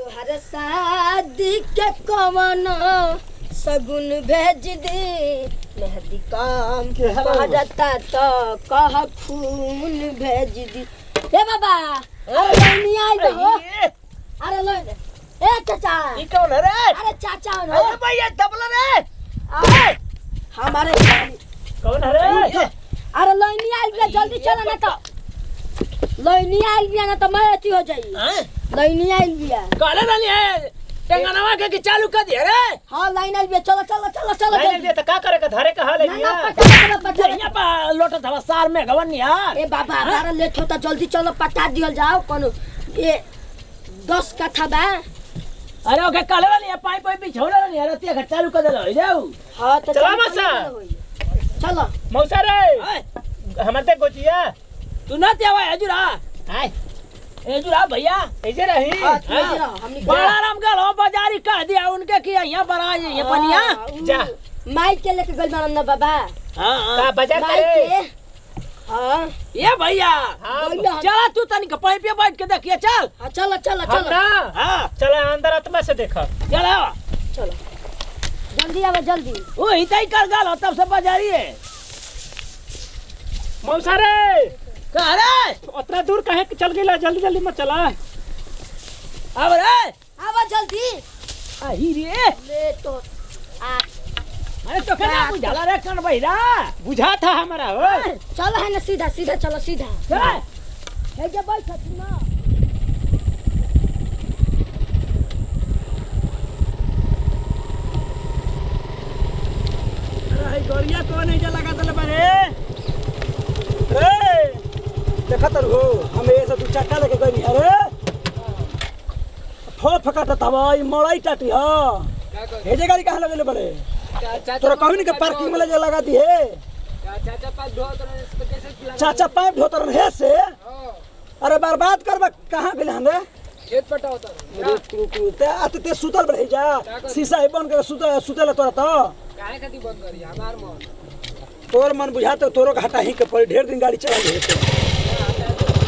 तोहर शादी के कवनो सगुन भेज दे मेहंदी काम पड़ता तो कह खून भेज दी। ए बाबा अरे नहीं आई हो। अरे लो ए चाचा ई कौन है रे? अरे चाचा हो अरे भैया तबला रे। हमारे कौन है रे? अरे लो नहीं आई बे जल्दी चलो ना तो लो नहीं आई बे ना तो मैं अति हो जाई। हां लो नहीं आई बे काले वाली है टेंगनवा के चालू कर दिया रे। हां लाइन आई बे चलो चलो चलो चलो लाइन दे त का करे का धरे का हाल है ना पटा यहाँ पर लोटा था सार में गवन यार। ए बाबा तारा लेट होता जल्दी चलो पटा दियल जाओ कोनो ये 10 कथा बा। अरे ओके काले वाली है पाइप पाइप भी छोड़ रही है रतिया का चालू कर दे लो जाओ। हां तो चला मसा चलो मौसा रे हमर ते गोचिया तू ना ते आवा हजुरा हाय हजुरा भैया ऐसे रही हमनी बड़ा राम का लो बाजारी कह दिया उनके कि यहाँ पर आ ये पनिया जा माइक के लेके गइल बानन ना बाबा। हां का बाजार माइक करे के हां ये भैया चला तू तनी के पाइप पे बैठ के देखिए चल। हां चलो चलो चलो हां चला अंदर आत्मा से देखा चला चलो जल्दी आवे जल्दी। ओ हितई कर गाल तब से बाजारी है मौसा रे कह रे उतना दूर कहे चल गेला जल्दी जल्दी मत चला अब रे आवा जल्दी आही रे ले तो आ अरे तो कहना बुझाला रे कन बहिरा बुझा था हमारा हो। चलो है ना सीधा सीधा चलो सीधा चल हे जे बैठ ना अरे गोरिया कौन है जे लगा दले बारे ए देखत हो हम ऐसे दू चक्का लेके गई अरे फो फकाट तबाई मड़ाई टाटी हां हे जे गाड़ी कहां लगले बड़े तोरा कहनी के पार्किंग में लगा दी है चाचा पाइप धोतर है से अरे बर्बाद करबा कहां गेल हम रे खेत पटा होता ते आते ते सुतल बढ़े जा शीशा ही बन के सुतल तोरा तो काहे खाती बंद करी हमार मन तोर मन बुझाते तोरो घाटा ही के पड़े ढेर दिन गाड़ी चला ले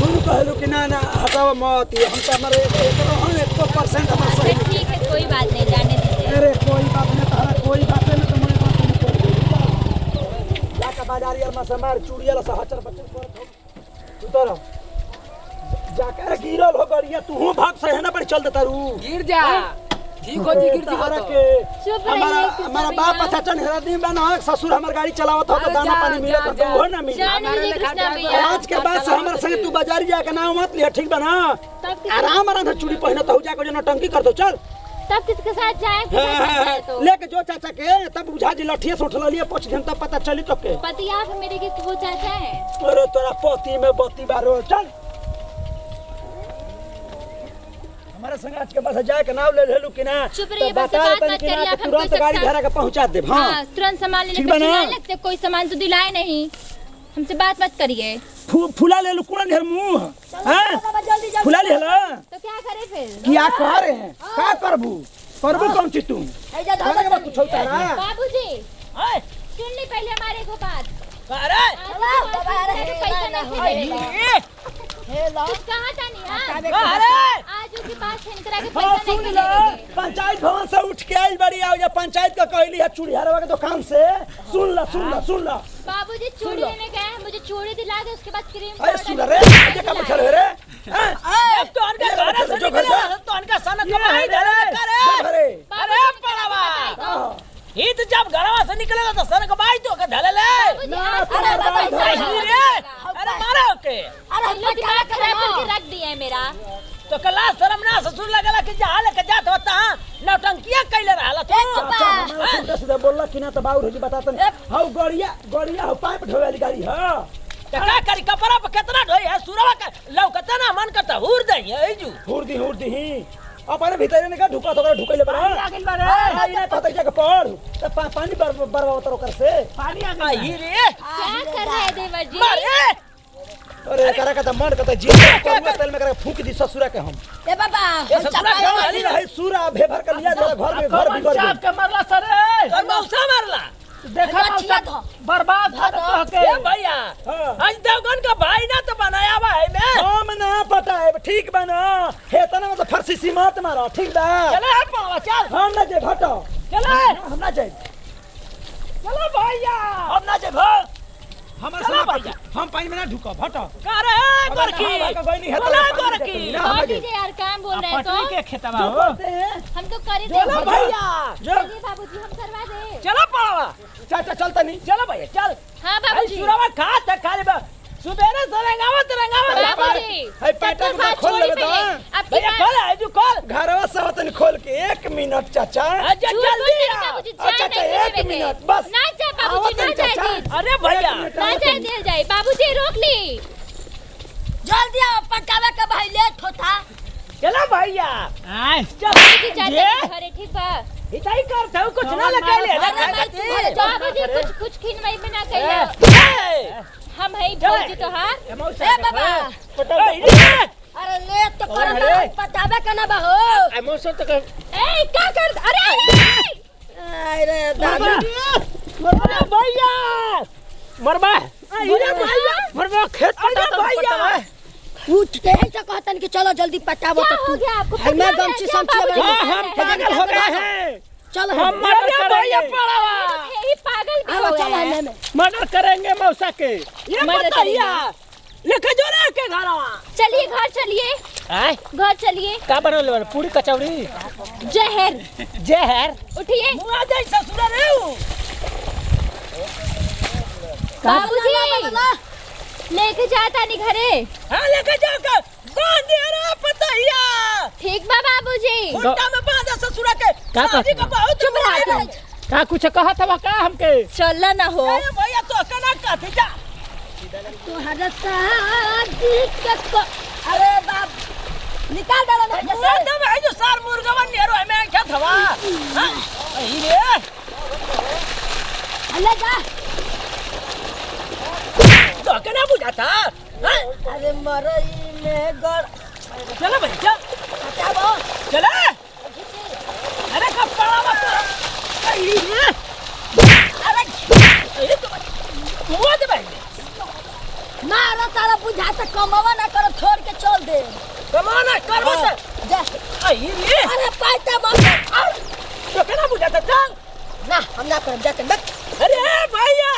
तुम कहलो कि ना ना हटाओ मत ये हम तो हमारे 1% हमारा सही ठीक है कोई बात नहीं जाने दीजिए। अरे कोई बात नहीं तारा कोई बात नहीं तो मैं बात नहीं कर जाका बाजार यार मसमार चूड़िया ला सहचर बच्चन कर तू तो जाकर गिरल हो गरिया तू भाग से है ना पर चल देता रू गिर जा ठीक हो जी गिर तारा जी के चुप हमारा रहिए, हमारा बाप अच्छा चन हरा दिन बना ससुर हमार गाड़ी चलावत हो तो दाना पानी मिलत हो तो वो ना मिले जाने दीजिए कृष्णा भैया। आज के बाद से हमारे संगे तू बाजार जाके नाम मत लिया ठीक बना तब आराम आराम से चूड़ी पहना तो जाके जो नौटंकी कर दो चल तब किसके साथ जाए तो लेके जो चाचा के तब बुझा जी लठिया से उठला लिया 5 घंटा पता चली तो के पति आप मेरे के वो चाचा है। अरे तोरा पति में बत्ती बारो चल हमारे संग आज के बाद जाए के नाम ले लेलू कि ना चुप रहिए, तो बस बता बात देतनी मत कि ना करिए, कि आप तुरंत हमको गाड़ी सब धरा के पहुंचा दे हां हाँ तुरंत सामान लेने ठीक के बना? चिल्लाने लगते कोई सामान तो दिलाए नहीं हमसे बात मत करिए। फूला ले लू कौन ढेर मुंह हैं जल्दी जल्दी फूला ले ला तो क्या करे फिर क्या कह रहे हैं का करबू करबू कौन चीज तुम हे जा खाने के बाद कुछ होता ना बाबूजी हाय सुन ली पहले हमारे को बात अरे पैसा नहीं दे हे लो कुछ कहा था नहीं हाँ अरे आज उसके पास फोन करा के हाँ, पैसा सुन नहीं लो देंगे। पंचायत भवन से उठ के आई बड़ी आओ या पंचायत का कहली है चूड़ियारवा के दुकान से सुन ला बाबूजी चूड़ी लेने गए हैं मुझे चूड़ी दिला दे उसके बाद क्रीम अरे सुन रे ये का बैठल है रे अब तो अनका घर से निकला तो अनका सनक कमाई दे करे अरे पड़ावा हित जब घरवा से निकलेगा तो सनक बाई तो के ढले ले अरे मारो के अरे दिमाग खराब करके रख दिया है मेरा। तो कला शर्म ना ससुर लगला कि जा लेके जात होता नौटंकिया कैले रहला तो सीधा बोलला कि ना तो बाऊ रही बतातन हाउ गड़िया हाउ पाइप ढोवे वाली गाड़ी हां त का करी कपड़ा पे कितना ढोई है सुरवा का लौकता ना मन करता हुर दई है जू हुर दी अपने भीतर ने का ढुका तो ढुकैले बड़ा आगिल बारे नहीं पता जगह पड़ त पानी बरबाव तो कर से पानी आई रे क्या कर रहे हैं देवर जी? मारे अरे करा का मन करता जीव को तेल में करा फूंक दी ससुरा के हम ए बाबा ये ससुरा के वाली है सूरा भेभर के लिया जरा घर में घर बिगड़ गई के मारला सरे और मौसा मारला देखा मौसा बर्बाद हो के ए भैया आज देवगन का भाई ना तो बनाया हुआ है मैं हम ना पता है ठीक बना हे तना मतलब फरसी खीसी मत मारो ठीक बा चलो हट पावा चल हम ना जे घटो चलो हम ना जाए चलो भैया हम ना जे भ हमारे चलो साथ भैया। हम पानी में ना ढुको हटो का रे गोरकी चलो गोरकी बाबू जी यार काम बोल रहे हैं पटरी तो के खेतवा हो हम तो करे थे चलो भैया चलिए बाबूजी हम करवा दे। चलो पावा चाचा चलता नहीं चलो भैया चल हाँ भाई बाबूजी सुरावा खा था खाली बा सुबेरे से रंगावत बाबूजी है पैटा सब को बात खोल छोड़ी लेबे पहले। तो अब भैया खोल है जो खोल घरवा से वतन खोल के 1 मिनट चाचा अच्छा जल्दी आ बाबूजी अच्छा, जाए एक मिनट, बस। ना जाए बाबूजी ना जाए दी। अरे भैया ना जाए दिया जाए बाबूजी रोक ली। जल्दी आओ पटावे के भाई लेट होता। चलो भैया आए चल बाबूजी जाते ये हैं घरे ठीक बा। इताई कर था कुछ ना लगा ले ना अरे भाई, तू घरे जा। बाबूजी कुछ खिनवाई में ना कहियो हम है बाबूजी तो हार। ए बाबा ए अरे लेट तो कर पटावे के ना बा हो। मौसम तो ए क्या कर अरे अरे दादा मरवा भैया मरवा अरे भैया मरवा खेत पटा भैया उठ के ऐसा कहतन कि चलो जल्दी पटावो क्या तो हो तू गया आपको? है मैं गमछी समझी हम पागल हो गए हैं चलो हम मर्डर भैया पड़ावा ये पागल भी आओ हो चलो गया है। हमें मर्डर करेंगे मौसा के ये मर्डर बताइए लेके जो रे के घरवा चलिए घर चलिए आए घर चलिए। का बनल बा पूरी कचौड़ी जहर जहर उठिए मुआ जाई ससुर रे बाबूजी लेके जाता नहीं घरे। हां लेके जाओ के बांध दे रे पतैया ठीक बा बाबूजी। घंटा में बांध ससुर के का शादी का बहुत चुप रहो। का कुछ कहा था का हमके चल ना हो अरे भैया तो कना कहते जा तुम्हारा शादी के अरे बाप निकाल डालो ना मुआ दे भाई जो सार मुर्गा नेरो में क्या थवा हां ई रे ले जा। तो कना बुझाता हां अरे मरई में गड़ चलो भाई चल पटावो चले अरे कपड़ा मत ई रे अरे तो मुआ दे भाई मारो तारा बुझाता कमावा ना करो छोड़ के चल दे। कमाना करबो जा ई रे अरे पाइता मत तो कना बुझाता चल ना हम ना कर जाके देख अरे भैया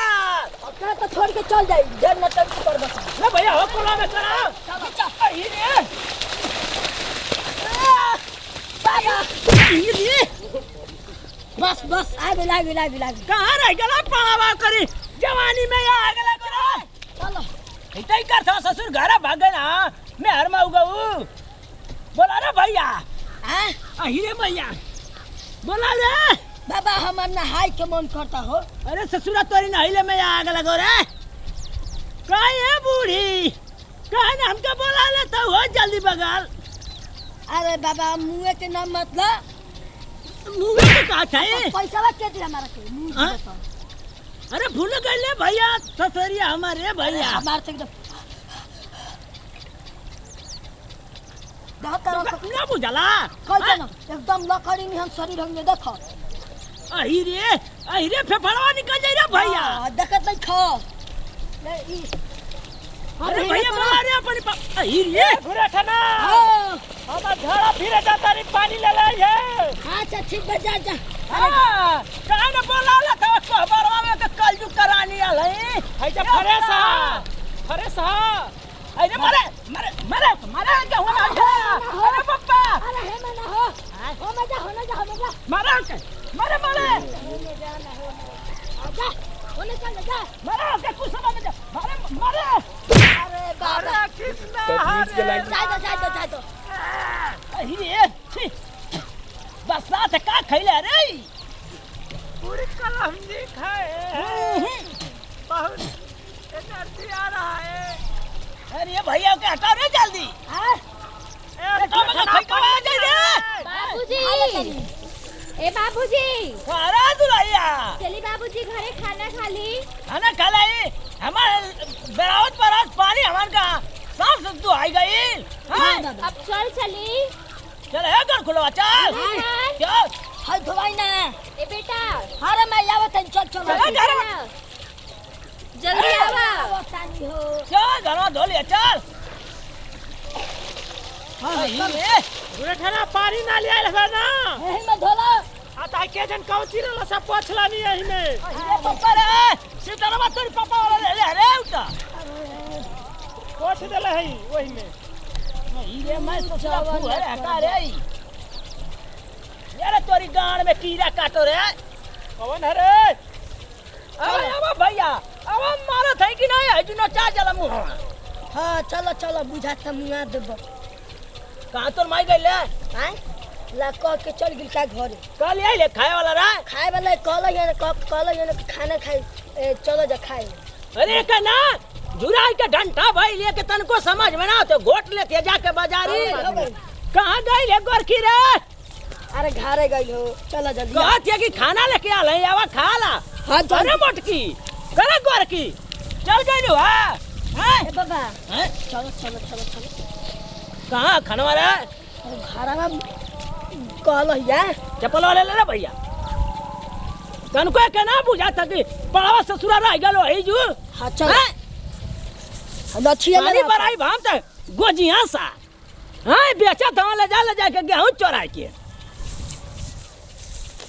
अपना तो छोड़ के चल जाई जब न तक कर बस ना भैया हो कोला में करा चलो ई रे बाबा ई रे बस बस आगे लागे कहां रह गला पावा करी जवानी में आ गला करा चलो इतई कर था ससुर घर भागे ना मैं हर में उगऊ बोला रे भैया हां हीरे भैया बोला रे बाबा हमर नहाई के मन करता हो। अरे ससुरा तोरी नहिले में आग लगो रे काहे है बूढ़ी काहे ना हमके बोला ले तो हो जल्दी बगाल अरे बाबा मुँह के नाम मतलब मुंह में का था पैसा के दिया हमारा के मुँह हाँ? से बताओ। अरे भूल गए भैया ससुरिया हमारे भैया हमार से एकदम देखो ना बुझला कैसे ना एकदम लकड़ी में हम शरीर हम देखो अहिरे फेफड़वा निकल जाई रे भैया देखत नहीं खा ले ई अरे भैया मारे अपन अहिरे घुरा थाना हां हमार घड़ा फिरे जाता रे पानी ले ले ये अच्छा ठीक बा जा जा हां कहां न बोला ला तो खबरवा में के कलजु करानी आले है जा फरेसा अरे मारे के होना अरे पप्पा अरे हे मना हो मजा हो मजा मारे जा होने चल जा मारे के कुछ समझ में जा मारे अरे बाबा अरे कृष्णा जा दो अहिरे छी बरसात का खइले रे पूरी कलम जी खाए बहुत एनर्जी आ रहा है अरे भैया के हटाओ रे जल्दी हां ए तो मैं खाई के आ जाई रे बाबूजी ए बाबूजी अरे दुलैया चली बाबूजी घरे खाना खा ली। खाना खा लाई हमारे बरावत पर आज पानी हमार का साफ सुथरू आई गई हां अब चल चली चल है घर खुलो चल चल हाय धोवाई ना ए बेटा अरे मैं आवत हूं चल चल चल घर जल्दी आवा आवतानी हो चल घरवा धो लिया चल पूरे ठना पानी ना ले आइल बा ना एही में धोला आ ता के जन कौची रहल सब पोछला नहीं एही में अरे पापा रे सिटरवा तोर पापा वाला ले रे उता पोछ देले है ओही में ये मैं सोचला है का रे यार तोरी गांड में कीड़ा काटो रे कौन है रे अब भैया अब मारत है कि नहीं है जुनो चा जला मुंह हाँ चलो चलो बुझाता मुआ देबो कहां तोर माई गइले आय ला कह के चल गेल का घरे कल आई ले खाए वाला रे खाए वाला कहल ये खाना खाए चलो जा खाए अरे का ना जुराई के डंटा भाई लेके तनको समझ में ना तो गोट लेके जाके बाजारी कहां गई ले गोरखी रे अरे घरे गई हो चलो जल्दी कहत है कि खाना लेके आ ले आवा खा ला हाँ तो अरे मोटकी करे गोरखी चल गई नु हां ए बाबा हैं चलो चलो चलो चलो कहां खाना रे घरा में कहल या चप्पल वाले ले रे भैया तनको के ना बुझाता कि बड़वा ससुरा रह गेलो है जू हाँ चल लछिया पानी पर आई भाम त गोजिया सा हां बेचा धवा ले जा के गेहूं चोरा के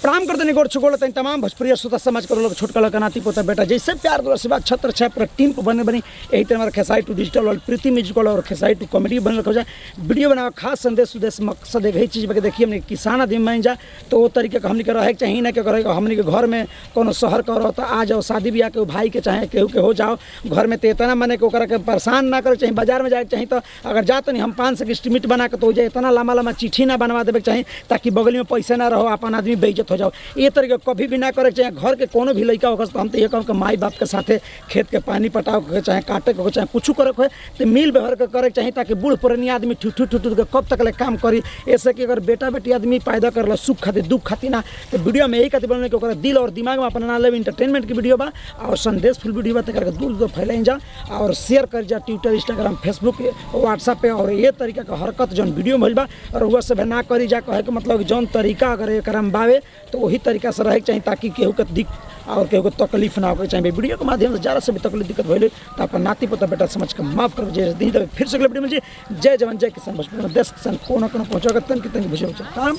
प्रणाम करते निगोर छुगोल तन तमाम भोजपुरी श्रोता समाज करो लोग छोटका लड़का नाती पोता बेटा जैसे प्यार दुआ सेवा छत्र छाया पूरा टीम को बने बनी यही तरह हमारा खेसाई टू डिजिटल और प्रीति म्यूजिकल और खेसाई टू कॉमेडी बन रखा जाए वीडियो बनावा खास संदेश उद्देश्य मकसद एक ही चीज़ बके देखिए हमने किसान आदमी मान जा तो वो तरीके का हमने के रहे चाहिए ना कि हमने के घर में कोनो शहर का रहो तो आ जाओ शादी ब्याह के भाई के चाहे केहू के हो जाओ घर में तो इतना मने के ओकरा के परेशान ना करे चाहिए बाजार में जाए चाहिए तो अगर जाते नहीं हम 500 के एस्टिमेट बना के तो हो जाए इतना लंबा लंबा चिट्ठी ना बनवा देवे चाहिए ताकि बगल में पैसा ना रहो अपन आदमी बेइज्जत हो जाओ ये तरीके कभी भी ना करे चाहे घर के कोनो भी लड़का होगा तो हम तो ये कहूँ कि माई बाप के साथे खेत के पानी पटाओ के चाहे काटे के चाहे कुछ करे के तो मिल व्यवहार के करे चाहिए ताकि बूढ़ पुरानी आदमी ठुठू ठुठू के कब तक ले काम करी ऐसे कि अगर बेटा बेटी आदमी पैदा कर सुख खातिर दुख खातिर ना तो वीडियो में यही खातिर बनने के ओकरा दिल और दिमाग में अपना लेव इंटरटेनमेंट की वीडियो बा और संदेशफुल वीडियो बा तक दूर दूर फैलाई जा और शेयर कर जा ट्विटर इंस्टाग्राम फेसबुक व्हाट्सएप पे और ये तरीका का हरकत जौन वीडियो में बा और वह सब ना करी जा कहे के मतलब जौन तरीका अगर एक बावे तो वही तरीका से रहे चाहिए ताकि केहू के दिक और केहू को तकलीफ ना हो चाहिए वीडियो के माध्यम से ज़्यादा से भी तकलीफ दिक्कत भले तो अपन नाती पोता बेटा समझ के माफ कर फिर से अगले वीडियो में जय जवान जय किसान भोजपुर में देश किसान कोना कोना पहुँचा तन की तन बुझे काम